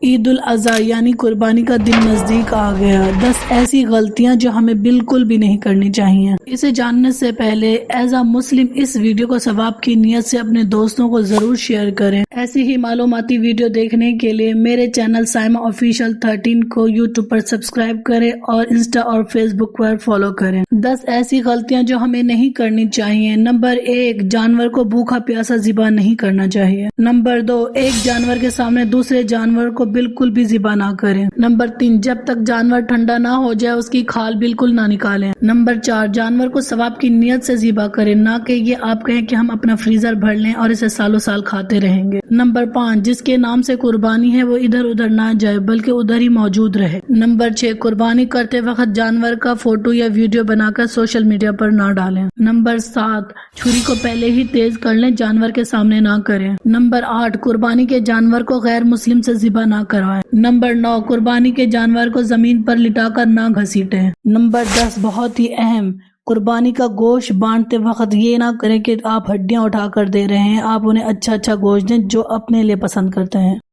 عید الاضحیٰ یعنی قربانی کا دن نزدیک آ گیا۔ 10 ایسی غلطیاں جو ہمیں بالکل بھی نہیں کرنی چاہیے۔ اسے جاننے سے پہلے as a Muslim us video کو ثواب کی نیت سے اپنے دوستوں کو ضرور شیئر کریں۔ ایسی ہی معلوماتی ویڈیو دیکھنے کے لیے میرے چینل سائمہ آفیشل 13 کو یوٹیوب پر سبسکرائب کریں اور انسٹا اور فیس بک پر فالو کریں۔ 10 ایسی غلطیاں جو ہمیں نہیں کرنی چاہیے۔ نمبر 1، جانور کو بھوکا پیاسا ذبح نہیں کرنا چاہیے۔ نمبر 2، ایک جانور کے سامنے دوسرے جانور کو بالکل بھی ذبح نہ کریں۔ نمبر 3، جب تک جانور ٹھنڈا نہ ہو جائے اس کی کھال بالکل نہ نکالیں۔ نمبر 4، جانور کو ثواب کی نیت سے ذبح کریں، نہ کہ یہ آپ کہیں کہ ہم اپنا فریزر بھر لیں اور اسے سالوں سال کھاتے رہیں گے۔ نمبر 5، جس کے نام سے قربانی ہے وہ ادھر ادھر نہ جائے بلکہ ادھر ہی موجود رہے۔ نمبر 6، قربانی کرتے وقت جانور کا فوٹو یا ویڈیو بنا کر سوشل میڈیا پر نہ ڈالیں۔ نمبر 7، چھری کو پہلے ہی تیز کر لیں، جانور کے سامنے نہ کریں۔ نمبر 8، قربانی کے جانور کو غیر مسلم سے ذبح نہ کروائیں۔ نمبر 9، قربانی کے جانور کو زمین پر لٹا کر نہ گھسیٹیں۔ نمبر 10، بہت ہی اہم، قربانی کا گوشت بانٹتے وقت یہ نہ کریں کہ آپ ہڈیاں اٹھا کر دے رہے ہیں، آپ انہیں اچھا گوشت دیں جو اپنے لیے پسند کرتے ہیں۔